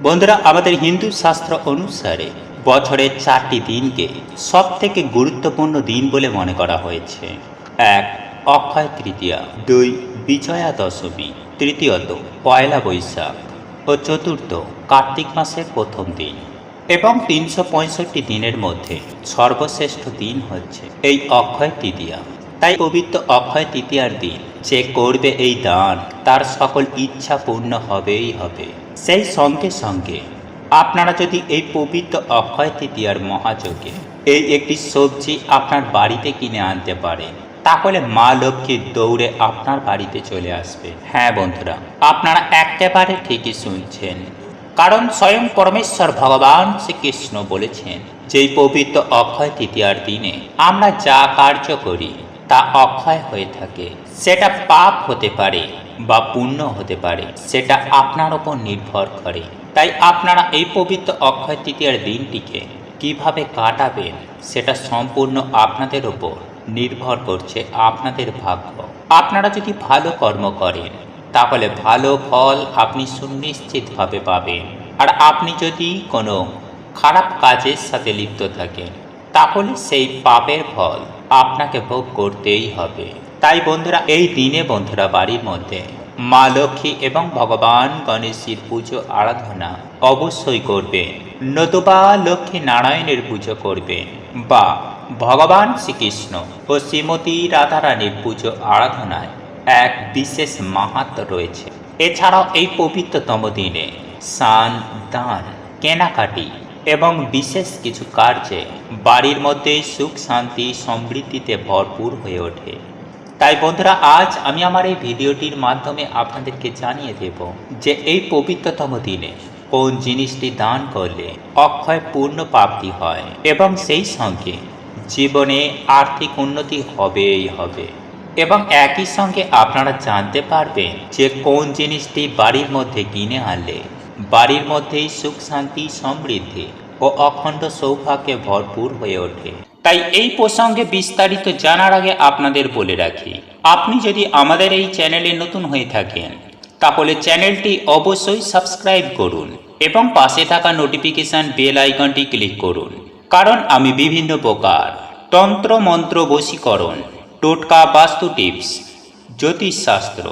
বন্ধুরা, আমাদের হিন্দু শাস্ত্র অনুসারে বছরের 4টি দিনকে সবথেকে গুরুত্বপূর্ণ দিন বলে মনে করা হয়েছে। 1. অক্ষয় তৃতীয়া, 2. বিজয়া দশমী, তৃতীয়ত পয়লা বৈশাখ ও চতুর্থ কার্তিক মাসের প্রথম দিন। এবং 365 দিনের মধ্যে সর্বশ্রেষ্ঠ দিন হচ্ছে এই অক্ষয় তৃতীয়া। তাই পবিত্র অক্ষয় তৃতীয়ার দিন যে করবে এই দান, তার সকল ইচ্ছা পূর্ণ হবেই হবে। সেই সঙ্গে সঙ্গে আপনারা যদি এই পবিত্র অক্ষয় তৃতীয়ার মহাযজ্ঞে এই একটি সবজি আপনার বাড়িতে কিনে আনতে পারেন, তাহলে মা লক্ষ্মী দৌড়ে আপনার বাড়িতে চলে আসবে। হ্যাঁ বন্ধুরা, আপনারা একেবারে ঠিকই শুনছেন, কারণ স্বয়ং পরমেশ্বর ভগবান শ্রীকৃষ্ণ বলেছেন যে এই পবিত্র অক্ষয় তৃতীয়ার দিনে আমরা যা কার্য করি তা অক্ষয় হয়ে থাকে। সেটা পাপ হতে পারে বা পুণ্য হতে পারে, সেটা আপনার ওপর নির্ভর করে। তাই আপনারা এই পবিত্র অক্ষয় তৃতীয়ার দিনটিকে কিভাবে কাটাবেন সেটা সম্পূর্ণ আপনাদের ওপর নির্ভর করছে, আপনাদের ভাগ্য। আপনারা যদি ভালো কর্ম করেন তাহলে ভালো ফল আপনি সুনিশ্চিতভাবে পাবেন। আর আপনি যদি কোনো খারাপ কাজের সাথে লিপ্ত থাকেন তাহলে সেই পাপের ফল আপনাকে ভোগ করতেই হবে। তাই বন্ধুরা, এই দিনে বন্ধুরা বাড়ির মধ্যে মা লক্ষ্মী এবং ভগবান গণেশের পুজো আরাধনা অবশ্যই করবেন, নতুবা লক্ষ্মী নারায়ণের পুজো করবেন, বা ভগবান শ্রীকৃষ্ণ ও শ্রীমতী রাধারানীর পুজো আরাধনায় এক বিশেষ মাহাত্ম্য রয়েছে। এছাড়াও এই পবিত্রতম দিনে স্নান, দান, কেনাকাটি এবং বিশেষ কিছু কার্যে বাড়ির মধ্যে সুখ শান্তি সমৃদ্ধিতে ভরপুর হয়ে ওঠে। তাই বন্ধুরা, আজ আমি আমার এই ভিডিওটির মাধ্যমে আপনাদেরকে জানিয়ে দেব যে এই পবিত্রতম দিনে কোন জিনিসটি দান করলে অক্ষয় পূর্ণ প্রাপ্তি হয় এবং সেই সঙ্গে জীবনে আর্থিক উন্নতি হবেই হবে। এবং একই সঙ্গে আপনারা জানতে পারবেন যে কোন জিনিসটি বাড়ির মধ্যে কিনে আনলে বাড়ির মধ্যেই সুখ শান্তি সমৃদ্ধি ও অখণ্ড সৌভাগ্যে ভরপুর হয়ে ওঠে। তাই এই প্রসঙ্গে বিস্তারিত জানার আগে আপনাদের বলে রাখি, আপনি যদি আমাদের এই চ্যানেলে নতুন হয়ে থাকেন তাহলে চ্যানেলটি অবশ্যই সাবস্ক্রাইব করুন এবং পাশে থাকা নোটিফিকেশন বেল আইকনটি ক্লিক করুন, কারণ আমি বিভিন্ন প্রকার তন্ত্র মন্ত্র, বশীকরণ, টোটকা, বাস্তু টিপস, জ্যোতিষশাস্ত্র,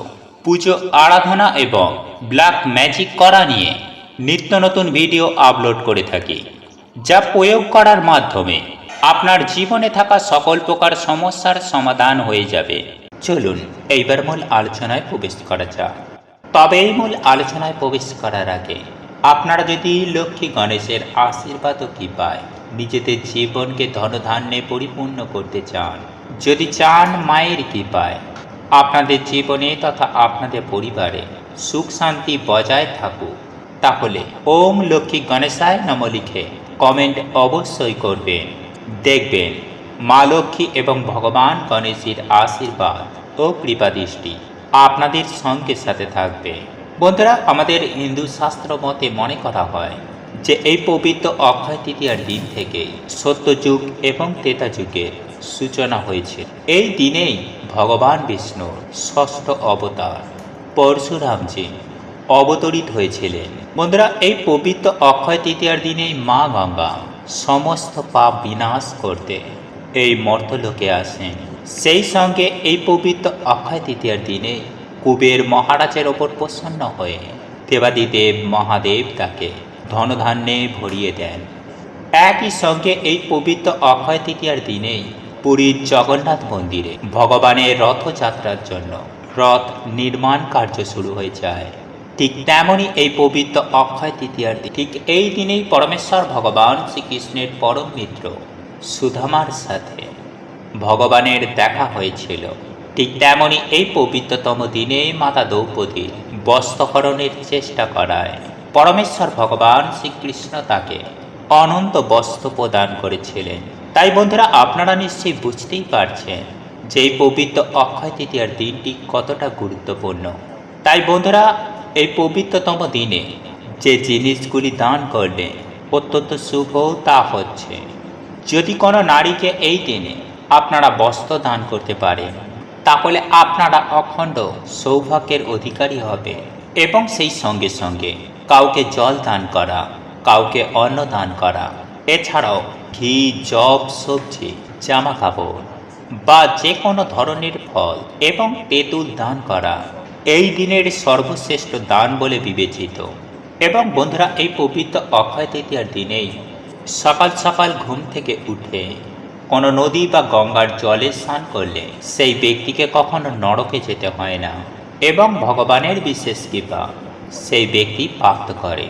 পুজো আরাধনা এবং ব্ল্যাক ম্যাজিক করা নিয়ে নিত্য নতুন ভিডিও আপলোড করে থাকি, যা প্রয়োগ করার মাধ্যমে আপনার জীবনে থাকা সকল প্রকার সমস্যার সমাধান হয়ে যাবে। চলুন এইবার মূল আলোচনায় প্রবেশ করা যাক। তবে এই মূল আলোচনায় প্রবেশ করার আগে আপনারা যদি লক্ষ্মী গণেশের আশীর্বাদ ও কৃপায় নিজেদের জীবনকে ধনধান্যে পরিপূর্ণ করতে চান, যদি চান মায়ের কৃপায় আপনাদের জীবনে তথা আপনাদের পরিবারে সুখ শান্তি বজায় থাকুক, তাহলে ওম লক্ষ্মী গণেশায় নম লিখে কমেন্ট অবশ্যই করবেন। দেখবেন মা লক্ষ্মী এবং ভগবান গণেশের আশীর্বাদ ও কৃপাদৃষ্টি আপনাদের সঙ্গে সাথে থাকবে। বন্ধুরা, আমাদের হিন্দু শাস্ত্র মতে মনে করা হয় যে এই পবিত্র অক্ষয় তৃতীয়ার দিন থেকেই সত্যযুগ এবং ত্রেতা যুগের সূচনা হয়েছে। এই দিনেই ভগবান বিষ্ণুর ষষ্ঠ অবতার পরশুরামজি অবতরিত হয়েছিলেন। বন্ধুরা, এই পবিত্র অক্ষয় তৃতীয়ার দিনেই মা গঙ্গা সমস্ত পাপ বিনাশ করতে এই মর্তলোকে আসেন। সেই সঙ্গে এই পবিত্র অক্ষয় তৃতীয়ার দিনে কুবের মহারাজের ওপর প্রসন্ন হয়ে দেবাদিদেব মহাদেব তাকে ধনধান্যে ভরিয়ে দেন। একই সঙ্গে এই পবিত্র অক্ষয় তৃতীয়ার দিনেই পুরীর জগন্নাথ মন্দিরে ভগবানের রথযাত্রার জন্য রথ নির্মাণ কার্য শুরু হয়ে যায়। ঠিক তেমনই এই পবিত্র অক্ষয় তৃতীয়ার দিন, ঠিক এই দিনেই পরমেশ্বর ভগবান শ্রীকৃষ্ণের পরম মিত্র সুদামার সাথে ভগবানের দেখা হয়েছিল। ঠিক তেমনই এই পবিত্রতম দিনে মাতা দ্রৌপদীর বস্ত্রহরণের চেষ্টা করায় পরমেশ্বর ভগবান শ্রীকৃষ্ণ তাকে অনন্ত বস্ত্র প্রদান করেছিলেন। তাই বন্ধুরা, আপনারা নিশ্চয়ই বুঝতেই পারছেন যে এই পবিত্র অক্ষয় তৃতীয়ার দিনটি কতটা গুরুত্বপূর্ণ। তাই বন্ধুরা, এই পবিত্রতম দিনে যে জিনিসগুলি দান করলে অত্যন্ত শুভ, তা হচ্ছে যদি কোনো নারীকে এই দিনে আপনারা বস্ত্র দান করতে পারেন তাহলে আপনারা অখণ্ড সৌভাগ্যের অধিকারী হবে এবং সেই সঙ্গে সঙ্গে কাউকে জল দান করা, কাউকে অন্ন দান করা, এছাড়াও ঘি, জব, সবজি, জামা কাপড় বা যে কোনো ধরনের ফল এবং তেঁতুল দান করা এই দিনের সর্বশ্রেষ্ঠ দান বলে বিবেচিত। এবং বন্ধুরা, এই পবিত্র অক্ষয় তৃতীয়ার দিনেই সকাল সকাল ঘুম থেকে উঠে কোনো নদী বা গঙ্গার জলে স্নান করলে সেই ব্যক্তিকে কখনো নরকে যেতে হয় না এবং ভগবানের বিশেষ কৃপা সেই ব্যক্তি প্রাপ্ত করে,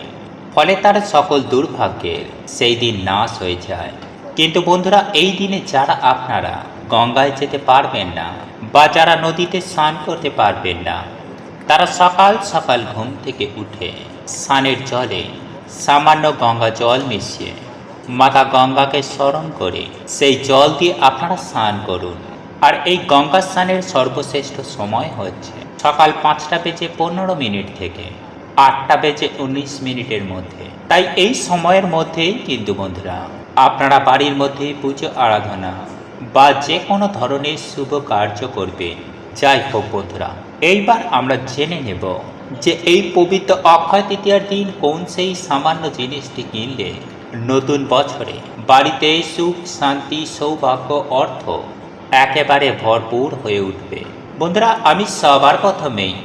ফলে তার সকল দুর্ভাগ্যের সেই দিন নাশ হয়ে যায়। কিন্তু বন্ধুরা, এই দিনে যারা আপনারা গঙ্গায় যেতে পারবেন না বা যারা নদীতে স্নান করতে পারবেন না, তারা সকাল সকাল ঘুম থেকে উঠে স্নানের জলে সামান্য গঙ্গা জল মিশিয়ে মাতা গঙ্গাকে স্মরণ করে সেই জল দিয়ে আপনারা স্নান করুন। আর এই গঙ্গা স্নানের সর্বশ্রেষ্ঠ সময় হচ্ছে সকাল 5:15 থেকে 8:19 মধ্যে। তাই এই সময়ের মধ্যেই কিন্তু বন্ধুরা আপনারা বাড়ির মধ্যে পুজো আরাধনা বা যে কোনো ধরনের শুভ কার্য করবেন। যাই হোক বন্ধুরা, এইবার আমরা জেনে নেব যে এই পবিত্র অক্ষয় তৃতীয়ার দিন কোন সেই সামান্য জিনিসটি কিনলে নতুন বছরে বাড়িতে সুখ, শান্তি, সৌভাগ্য, অর্থ একেবারে ভরপুর হয়ে উঠবে। বন্ধুরা, আমি সবার প্রথমেই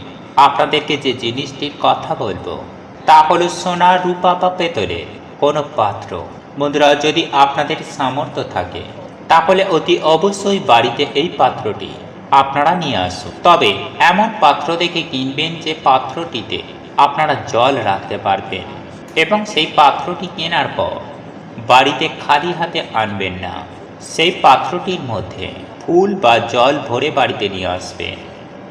আপনাদেরকে যে জিনিসটির কথা বলবো তা হলো সোনা, রূপা বা পেতলের কোনো পাত্র। বন্ধুরা, যদি আপনাদের সামর্থ্য থাকে তাহলে অতি অবশ্যই বাড়িতে এই পাত্রটি আপনারা নিয়ে আসুন। তবে এমন পাত্র দেখে কিনবেন যে পাত্রটিতে আপনারা জল রাখতে পারবেন, এবং সেই পাত্রটি কেনার পর বাড়িতে খালি হাতে আনবেন না। সেই পাত্রটির মধ্যে ফুল বা জল ভরে বাড়িতে নিয়ে আসবেন,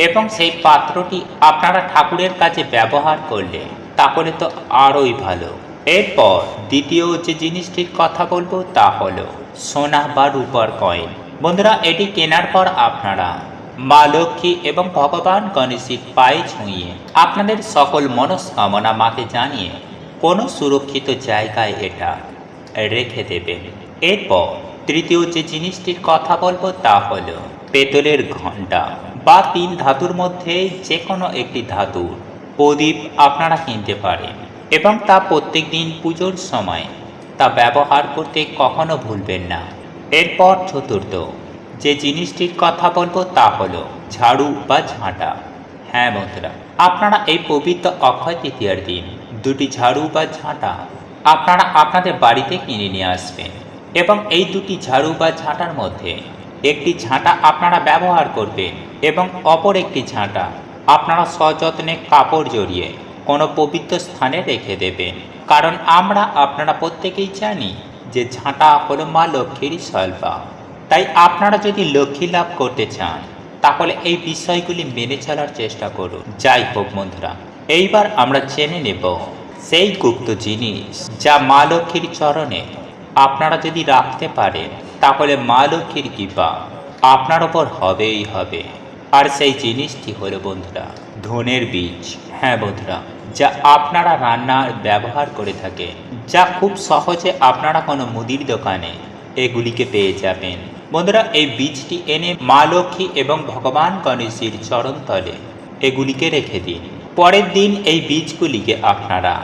এবং সেই পাত্রটি আপনারা ঠাকুরের কাছে ব্যবহার করলে তাহলে তো আরোই ভালো। এরপর দ্বিতীয় যে জিনিসটির কথা বলবো তা হলো সোনা বা রূপার কয়েন। বন্ধুরা, এটি কেনার পর আপনারা মা লক্ষ্মী এবং ভগবান গণেশের পায়ে ছুঁয়ে আপনাদের সকল মনস্কামনা মাকে জানিয়ে কোনো সুরক্ষিত জায়গায় এটা রেখে দেবেন। এরপর তৃতীয় যে জিনিসটির কথা বলবো তা হলো পেতলের ঘণ্টা বা 3 ধাতুর মধ্যে যে কোনো একটি ধাতুর প্রদীপ আপনারা কিনতে পারেন, এবং তা প্রত্যেক দিন পুজোর সময় তা ব্যবহার করতে কখনো ভুলবেন না। এরপর চতুর্থ যে জিনিসটির কথা বলবো তা হলো ঝাড়ু বা ঝাঁটা। হ্যাঁ বন্ধুরা, আপনারা এই পবিত্র অক্ষয় তৃতীয়ার দিন 2টি ঝাড়ু বা ঝাঁটা আপনারা আপনাদের বাড়িতে কিনে নিয়ে আসবেন, এবং এই 2টি ঝাড়ু বা ঝাঁটার মধ্যে একটি ঝাঁটা আপনারা ব্যবহার করবেন এবং অপর একটি ঝাঁটা আপনারা সযত্নে কাপড় জড়িয়ে কোনো পবিত্র স্থানে রেখে দেবেন। কারণ আমরা আপনারা প্রত্যেকেই জানি যে ঝাঁটা হলো মা লক্ষ্মীর স্বল্পা। তাই আপনারা যদি লক্ষ্মী লাভ করতে চান তাহলে এই বিষয়গুলি মেনে চলার চেষ্টা করুন। যাই হোক বন্ধুরা, এইবার আমরা জেনে নেব সেই গুপ্ত জিনিস যা মা লক্ষ্মীর চরণে আপনারা যদি রাখতে পারেন তাহলে মা লক্ষ্মীর কৃপা আপনার ওপর হবেই হবে। আর সেই জিনিসটি হলো বন্ধুরা ধনের বীজ। হ্যাঁ বন্ধুরা, যা আপনারা রান্নার ব্যবহার করে থাকেন, যা খুব সহজে আপনারা কোনো মুদির দোকানে এগুলিকে পেয়ে যাবেন। বন্ধুরা, এই বীজটি এনে মা লক্ষ্মী এবং ভগবান গণেশের চরণতলে এগুলিকে রেখে দিন। পরের দিন এই বীজগুলিকে আপনারা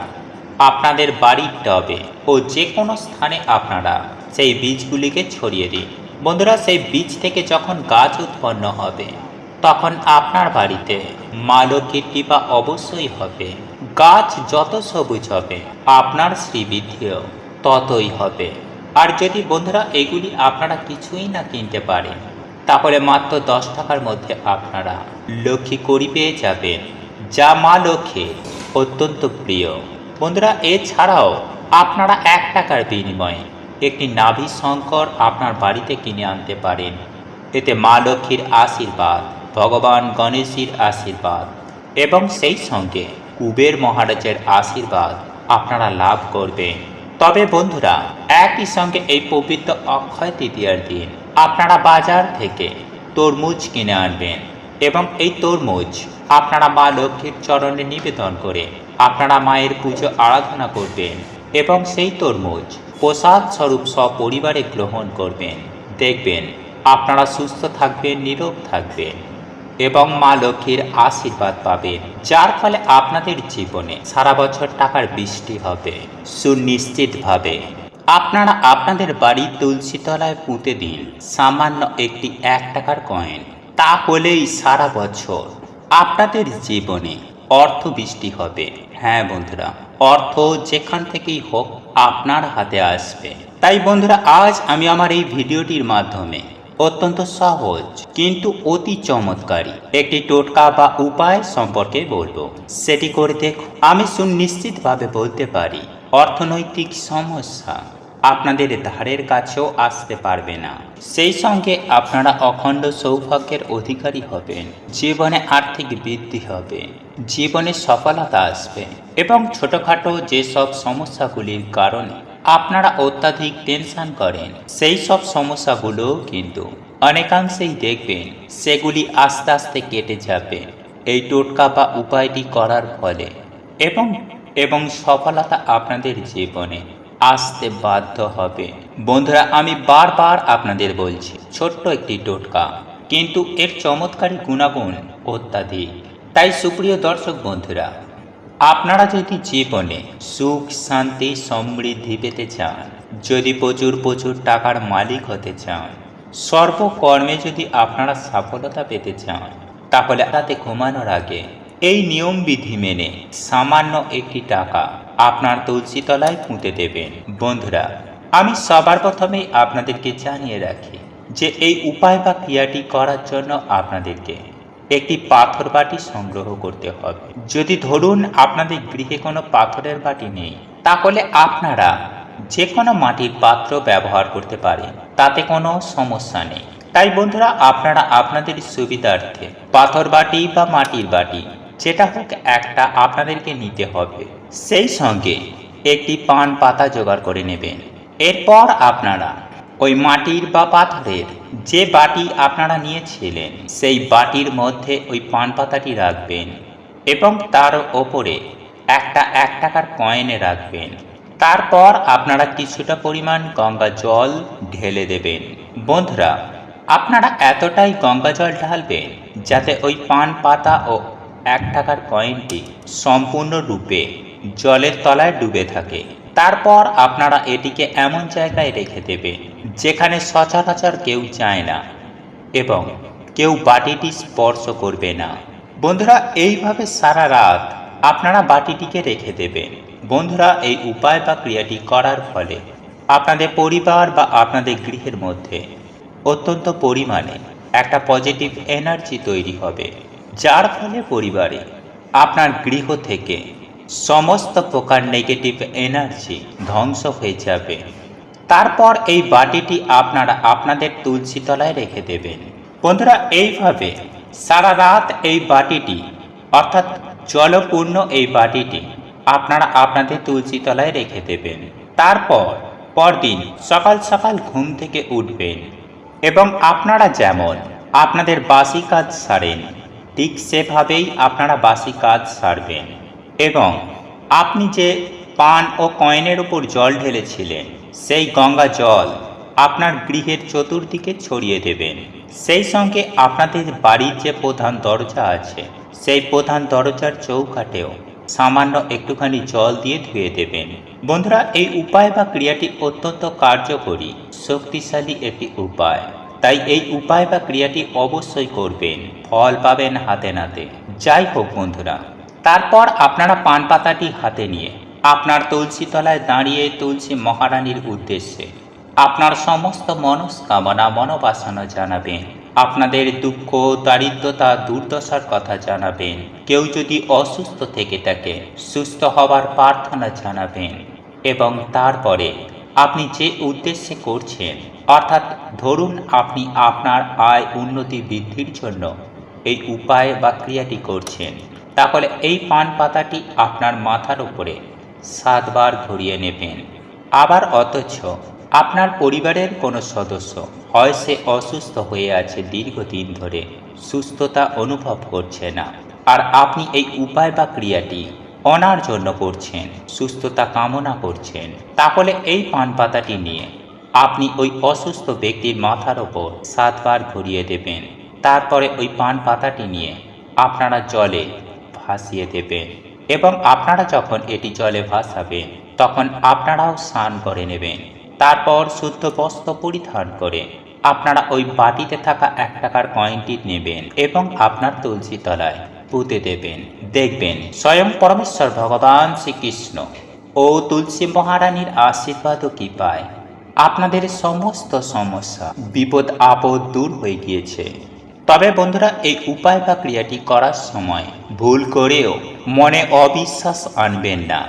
আপনাদের বাড়ির টবে ও যে কোনো স্থানে আপনারা সেই বীজগুলিকে ছড়িয়ে দিন। বন্ধুরা, সেই বীজ থেকে যখন গাছ উৎপন্ন হবে তখন আপনার বাড়িতে মা লক্ষ্মীর কৃপা অবশ্যই হবে। গাছ যত সবুজ হবে আপনার শ্রীবৃদ্ধিও ততই হবে। আর যদি বন্ধুরা এগুলি আপনারা কিছুই না কিনতে পারেন তাহলে মাত্র 10 টাকার মধ্যে আপনারা লক্ষ্মী কড়ি পেয়ে যাবেন, যা মা লক্ষ্মীর অত্যন্ত প্রিয়। বন্ধুরা, এছাড়াও আপনারা 1 টাকার বিনিময়ে একটি নাভি শঙ্কর আপনার বাড়িতে কিনে আনতে পারেন। এতে মা লক্ষ্মীর আশীর্বাদ, ভগবান গণেশের আশীর্বাদ এবং সেই সঙ্গে কুবের মহারাজের আশীর্বাদ আপনারা লাভ করবেন। তবে বন্ধুরা, একই সঙ্গে এই পবিত্র অক্ষয় তৃতীয়ার দিন আপনারা বাজার থেকে তরমুজ কিনে আনবেন, এবং এই তরমুজ আপনারা মা লক্ষ্মীর চরণে নিবেদন করে আপনারা মায়ের পুজো আরাধনা করবেন, এবং সেই তরমুজ প্রসাদ স্বরূপ সপরিবারে গ্রহণ করবেন। দেখবেন আপনারা সুস্থ থাকবেন, নীরোগ থাকবেন। এবং মা লক্ষ্মীর আশীর্বাদ পাবেন, যার ফলে আপনাদের জীবনে সারা বছর টাকার বৃষ্টি হবে সুনিশ্চিতভাবে। আপনারা আপনাদের বাড়ির তুলসী তলায় পুঁতে দিন সামান্য একটি 1 টাকার কয়েন। তাহলেই সারা বছর আপনাদের জীবনে অর্থ বৃষ্টি হবে। হ্যাঁ বন্ধুরা, অর্থ যেখান থেকেই হোক আপনার হাতে আসবে। তাই বন্ধুরা, আজ আমি আমার এই ভিডিওটির মাধ্যমে অত্যন্ত সহজ কিন্তু অতি চমৎকারী একটি টোটকা বা উপায় সম্পর্কে বলবো। সেটি করে দেখুন, আমি সুনিশ্চিতভাবে বলতে পারি অর্থনৈতিক সমস্যা আপনাদের ধারের কাছেও আসতে পারবে না। সেই সঙ্গে আপনারা অখণ্ড সৌভাগ্যের অধিকারী হবেন, জীবনে আর্থিক বৃদ্ধি হবে, জীবনে সফলতা আসবে এবং ছোটখাটো যেসব সমস্যাগুলির কারণে আপনারা অত্যাধিক টেনশন করেন, সেই সব সমস্যাগুলো কিন্তু অনেকাংশেই দেখবেন সেগুলি আস্তে আস্তে কেটে যাবে এই টোটকা বা উপায়টি করার ফলে। এবং এবং সফলতা আপনাদের জীবনে আসতে বাধ্য হবে। বন্ধুরা, আমি বারবার আপনাদের বলছি, ছোট্ট একটি টোটকা কিন্তু এর চমৎকারী গুণাগুণ অত্যাধিক। তাই সুপ্রিয় দর্শক বন্ধুরা, আপনারা যদি জীবনে সুখ শান্তি সমৃদ্ধি পেতে চান, যদি প্রচুর প্রচুর টাকার মালিক হতে চান, সর্বকর্মে যদি আপনারা সফলতা পেতে চান, তাহলে রাতে ঘুমানোর আগে এই নিয়মবিধি মেনে সামান্য একটি টাকা আপনার তুলসী তলায় পুঁতে দেবেন। বন্ধুরা, আমি সবার প্রথমেই আপনাদেরকে জানিয়ে রাখি যে এই উপায় বা ক্রিয়াটি করার জন্য আপনাদেরকে একটি পাথর বাটি সংগ্রহ করতে হবে। যদি ধরুন আপনাদের গৃহে কোনো পাথরের বাটি নেই, তাহলে আপনারা যে কোনো মাটির পাত্র ব্যবহার করতে পারেন, তাতে কোনো সমস্যা নেই। তাই বন্ধুরা, আপনারা আপনাদের সুবিধার্থে পাথর বাটি বা মাটির বাটি যেটা হোক একটা আপনাদেরকে নিতে হবে। সেই সঙ্গে একটি পান পাতা জোগাড় করে নেবেন। এরপর আপনারা ওই মাটির বা পাথরের যে বাটি আপনারা নিয়েছিলেন, সেই বাটির মধ্যে ওই পান পাতাটি রাখবেন এবং তার ওপরে একটা 1 টাকার কয়েনে রাখবেন। তারপর আপনারা কিছুটা পরিমাণ গঙ্গা জল ঢেলে দেবেন। বন্ধুরা, আপনারা এতটাই গঙ্গা জল ঢালবেন যাতে ওই পান পাতা ও 1 টাকার কয়েনটি সম্পূর্ণরূপে জলের তলায় ডুবে থাকে। তারপর আপনারা এটিকে এমন জায়গায় রেখে দেবেন যেখানে সচরাচর কেউ যায় না এবং কেউ বাটিটি স্পর্শ করবে না। বন্ধুরা, এইভাবে সারা রাত আপনারা বাটিটিকে রেখে দেবেন। বন্ধুরা, এই উপায় বা ক্রিয়াটি করার ফলে আপনাদের পরিবার বা আপনাদের গৃহের মধ্যে অত্যন্ত পরিমাণে একটা পজিটিভ এনার্জি তৈরি হবে, যার ফলে পরিবারে আপনার গৃহ থেকে সমস্ত প্রকার নেগেটিভ এনার্জি ধ্বংস হয়ে যাবে। তারপর এই বাটিটি আপনারা আপনাদের তুলসী তলায় রেখে দেবেন। বন্ধুরা, এইভাবে সারা রাত এই বাটিটি অর্থাৎ জলপূর্ণ এই বাটিটি আপনারা আপনাদের তুলসী তলায় রেখে দেবেন। তারপর পরদিন সকাল সকাল ঘুম থেকে উঠবেন এবং আপনারা যেমন আপনাদের বাসি কাজ সারেন, ঠিক সেভাবেই আপনারা বাসি কাজ সারবেন এবং আপনি যে পান ও কয়েনের উপর জল ঢেলেছিলেন, সেই গঙ্গা জল আপনার গৃহের চতুর্দিকে ছড়িয়ে দেবেন। সেই সঙ্গে আপনাদের বাড়ির যে প্রধান দরজা আছে, সেই প্রধান দরজার চৌকাঠেও সামান্য একটুখানি জল দিয়ে ধুয়ে দেবেন। বন্ধুরা, এই উপায় বা ক্রিয়াটি অত্যন্ত কার্যকরী শক্তিশালী একটি উপায়। তাই এই উপায় বা ক্রিয়াটি অবশ্যই করবেন, ফল পাবেন হাতে নাতে। যাই হোক বন্ধুরা, তারপর আপনারা পান পাতাটি হাতে নিয়ে আপনার তুলসী তলায় দাঁড়িয়ে তুলসী মহারানীর উদ্দেশ্যে আপনার সমস্ত মনস্কামনা মনোবাসনা জানাবেন। আপনাদের দুঃখ দারিদ্রতা দুর্দশার কথা জানাবেন। কেউ যদি অসুস্থ থেকে থাকে, সুস্থ হবার প্রার্থনা জানাবেন এবং তারপরে আপনি যে উদ্দেশ্যে করছেন, অর্থাৎ ধরুন আপনি আপনার আয় উন্নতি বৃদ্ধির জন্য এই উপায় বা ক্রিয়াটি করছেন, তাহলে এই পান পাতাটি আপনার মাথার উপরে 7 বার ঘুরিয়ে নেবেন। আবার অথচ আপনার পরিবারের কোনো সদস্য হয় সে অসুস্থ হয়ে আছে দীর্ঘদিন ধরে, সুস্থতা অনুভব করছে না, আর আপনি এই উপায় বা ক্রিয়াটি ওনার জন্য করছেন, সুস্থতা কামনা করছেন, তাহলে এই পান পাতাটি নিয়ে আপনি ওই অসুস্থ ব্যক্তির মাথার ওপর 7 বার ঘুরিয়ে দেবেন তারপরে ওই পান পাতাটি নিয়ে আপনারা জলে ভাসিয়ে দেবেন এবং আপনারা যখন এটি জলে ভাসাবেন তখন আপনারাও স্নান করে নেবেন। তারপর শুদ্ধ বস্ত্র পরিধান করে আপনারা ওই বাটিতে থাকা 1 টাকার কয়েনটি নেবেন এবং আপনার তুলসী তলায় পুঁতে দেবেন। দেখবেন স্বয়ং পরমেশ্বর ভগবান শ্রীকৃষ্ণ ও তুলসী মহারানীর আশীর্বাদ ও কৃপায় আপনাদের সমস্ত সমস্যা বিপদ আপদ দূর হয়ে গিয়েছে। তবে বন্ধুরা, এই উপায় বা ক্রিয়াটি করার সময় ভুল করেও মনে অবিশ্বাস আনবেন না।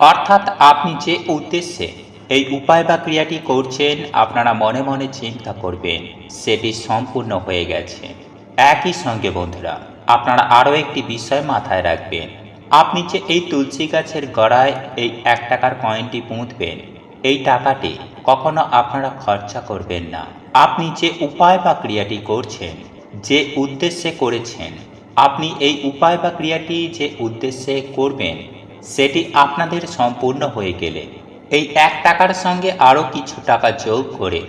অর্থাৎ আপনি যে উদ্দেশ্যে এই উপায় বা ক্রিয়াটি করছেন আপনারা মনে মনে চিন্তা করবেন সেটি সম্পূর্ণ হয়ে গেছে। একই সঙ্গে বন্ধুরা, আপনারা আরও একটি বিষয় মাথায় রাখবেন। আপনি যে এই তুলসী গাছের গোড়ায় এই 1 টাকার কয়েনটি পুঁতবেন, এই টাকাটি কখনো আপনারা খরচা করবেন না। আপনি যে উপায় বা ক্রিয়াটি করছেন, যে উদ্দেশ্যে করেছেন, আপনি এই উপায় বা ক্রিয়াটি যে উদ্দেশ্যে করবেন সেটি আপনাদের সম্পূর্ণ হয়ে গেলে এই 1 টাকার সঙ্গে আরও কিছু টাকা যোগ করে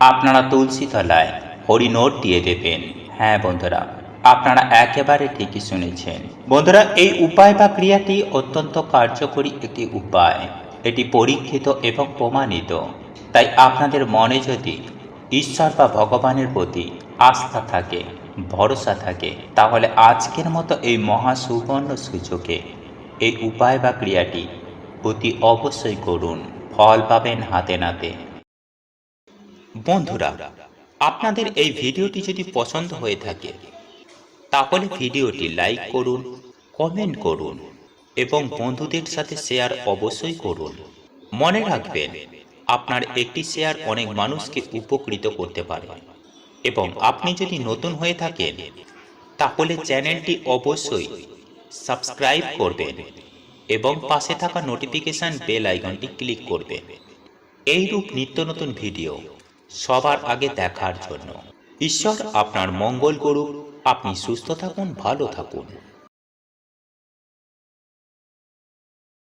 আপনারা তুলসী তলায় হরিনোট দিয়ে দেবেন। হ্যাঁ বন্ধুরা, আপনারা একেবারে ঠিকই শুনেছেন। বন্ধুরা, এই উপায় বা ক্রিয়াটি অত্যন্ত কার্যকরী একটি উপায়। এটি পরীক্ষিত এবং প্রমাণিত। তাই আপনাদের মনে যদি ঈশ্বর বা ভগবানের প্রতি আস্থা থাকে, ভরসা থাকে, তাহলে আজকের মতো এই মহা সুবর্ণ সুযোগে এই উপায় বা ক্রিয়াটি অতি অবশ্যই করুন, ফল পাবেন হাতে নাতে। বন্ধুরা, আপনাদের এই ভিডিওটি যদি পছন্দ হয়ে থাকে তাহলে ভিডিওটি লাইক করুন, কমেন্ট করুন এবং বন্ধুদের সাথে শেয়ার অবশ্যই করুন। মনে রাখবেন, আপনার একটি শেয়ার অনেক মানুষকে উপকৃত করতে পারে। এবং আপনি যদি নতুন হয়ে থাকেন তাহলে চ্যানেলটি অবশ্যই সাবস্ক্রাইব করবেন এবং পাশে থাকা নোটিফিকেশন বেল আইকনটি ক্লিক করবেন এইরূপ নিত্য নতুন ভিডিও সবার আগে দেখার জন্য। ঈশ্বর আপনার মঙ্গল করুক। আপনি সুস্থ থাকুন, ভালো থাকুন।